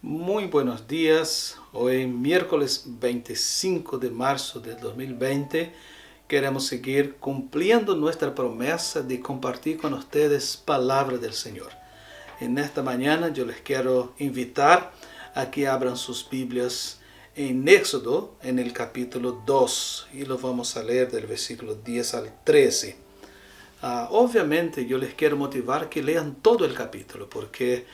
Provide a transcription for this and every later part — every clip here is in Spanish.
Muy buenos días. Hoy miércoles 25 de marzo del 2020 queremos seguir cumpliendo nuestra promesa de compartir con ustedes palabra del Señor. En esta mañana yo les quiero invitar a que abran sus Biblias en Éxodo, en el capítulo 2, y lo vamos a leer del versículo 10 al 13. Obviamente yo les quiero motivar que lean todo el capítulo, porque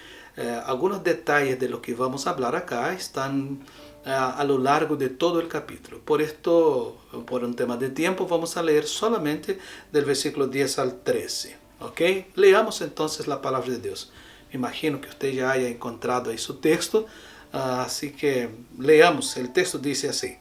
algunos detalles de lo que vamos a hablar acá están a lo largo de todo el capítulo. Por esto, por un tema de tiempo, vamos a leer solamente del versículo 10 al 13. ¿Ok? Leamos entonces la palabra de Dios. Me imagino que usted ya haya encontrado ahí su texto, así que leamos. El texto dice así: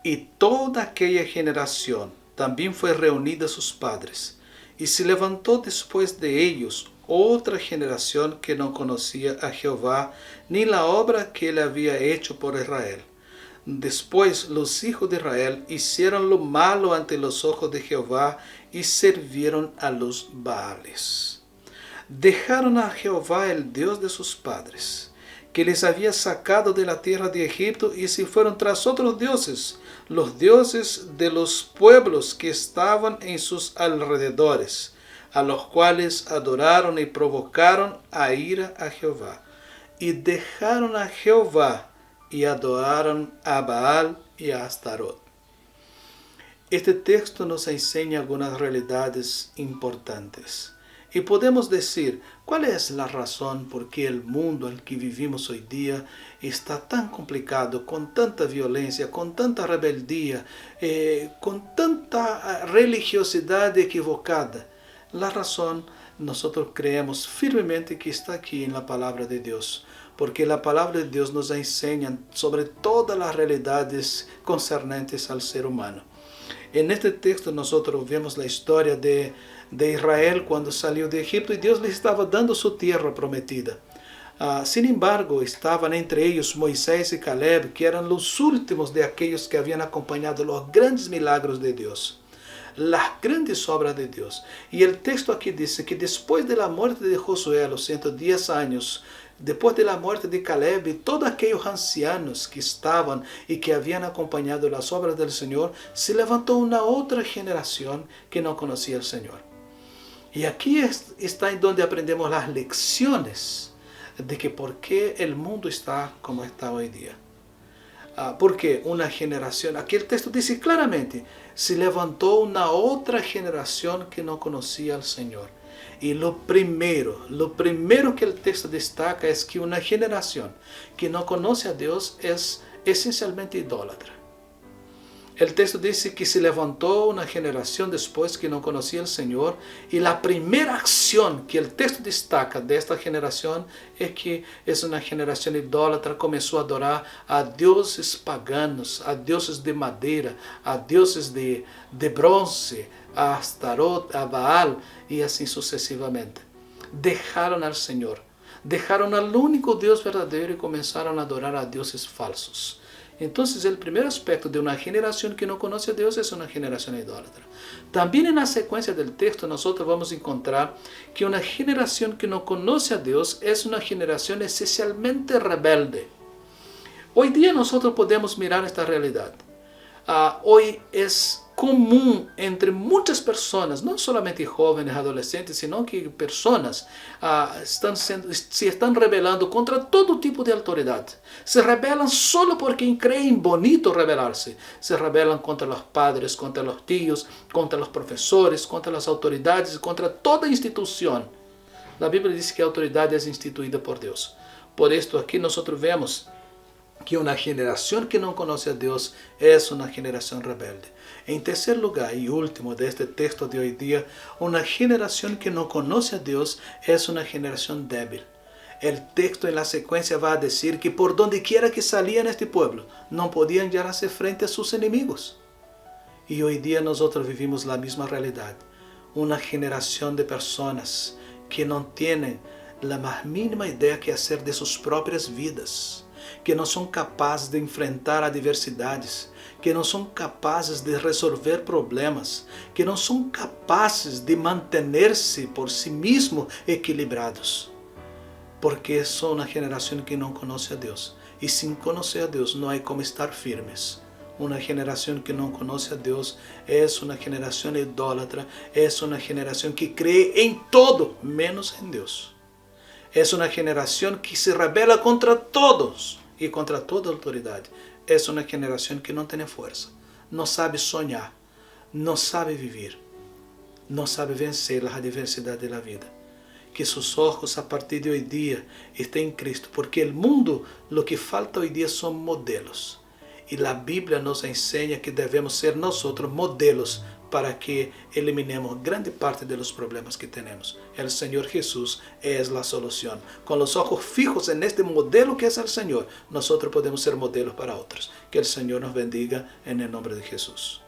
Y toda aquella generación también fue reunida a sus padres, y se levantó después de ellos otra generación que no conocía a Jehová, ni la obra que él había hecho por Israel. Después los hijos de Israel hicieron lo malo ante los ojos de Jehová y sirvieron a los Baales. Dejaron a Jehová, el Dios de sus padres, que les había sacado de la tierra de Egipto, y se fueron tras otros dioses, los dioses de los pueblos que estaban en sus alrededores, a los cuales adoraron y provocaron a ira a Jehová. Y dejaron a Jehová y adoraron a Baal y a Astarot. Este texto nos enseña algunas realidades importantes. Y podemos decir, ¿cuál es la razón por qué el mundo en el que vivimos hoy día está tan complicado, con tanta violencia, con tanta rebeldía, con tanta religiosidad equivocada? La razón, nosotros creemos firmemente que está aquí en la palabra de Dios, porque la palabra de Dios nos enseña sobre todas las realidades concernentes al ser humano. En este texto nosotros vemos la historia de Israel cuando salió de Egipto, y Dios les estaba dando su tierra prometida. Sin embargo, estaban entre ellos Moisés y Caleb, que eran los últimos de aquellos que habían acompañado los grandes milagros de Dios, las grandes obras de Dios. Y el texto aquí dice que después de la muerte de Josué, a los 110 años, después de la muerte de Caleb y todos aquellos ancianos que estaban y que habían acompañado las obras del Señor, se levantó una otra generación que no conocía al Señor. Y aquí está en donde aprendemos las lecciones de que por qué el mundo está como está hoy día. Porque una generación, aquí el texto dice claramente, se levantó una otra generación que no conocía al Señor. Y lo primero que el texto destaca es que una generación que no conoce a Dios es esencialmente idólatra. El texto dice que se levantó una generación después que no conocía al Señor, y la primera acción que el texto destaca de esta generación es que es una generación idólatra. Comenzó a adorar a dioses paganos, a dioses de madera, a dioses de bronce, a Astarot, a Baal, y así sucesivamente. Dejaron al Señor, dejaron al único Dios verdadero y comenzaron a adorar a dioses falsos. Entonces el primer aspecto de una generación que no conoce a Dios es una generación idólatra. También en la secuencia del texto nosotros vamos a encontrar que una generación que no conoce a Dios es una generación esencialmente rebelde. Hoy día nosotros podemos mirar esta realidad. Hoy es común entre muchas personas, no solamente jóvenes, adolescentes, sino que personas se están rebelando contra todo tipo de autoridad. Se rebelan solo porque creen bonito rebelarse. Se rebelan contra los padres, contra los tíos, contra los profesores, contra las autoridades, contra toda institución. La Biblia dice que la autoridad es instituida por Dios. Por esto aquí nosotros vemos que una generación que no conoce a Dios es una generación rebelde. En tercer lugar y último de este texto de hoy día, una generación que no conoce a Dios es una generación débil. El texto en la secuencia va a decir que por donde quiera que salían este pueblo, no podían ya hacer frente a sus enemigos. Y hoy día nosotros vivimos la misma realidad. Una generación de personas que no tienen la más mínima idea que hacer de sus propias vidas, que não são capazes de enfrentar adversidades, que não são capazes de resolver problemas, que não são capazes de manter-se por si mesmos equilibrados. porque son una generación que no conoce a Dios. Y sin conocer a Dios no hay como estar firmes. Una generación que no conoce a Dios es una generación idólatra, es una generación que cree en todo menos en Dios. Es una generación que se rebela contra todos y contra toda autoridad. Es una generación que no tiene fuerza, no sabe soñar, no sabe vivir, no sabe vencer las adversidades de la vida. Que sus ojos a partir de hoy día estén en Cristo, porque el mundo lo que falta hoy día son modelos. Y la Biblia nos enseña que debemos ser nosotros modelos para que eliminemos grande parte de los problemas que tenemos. El Señor Jesús es la solución. Con los ojos fijos en este modelo que es el Señor, nosotros podemos ser modelos para otros. Que el Señor nos bendiga en el nombre de Jesús.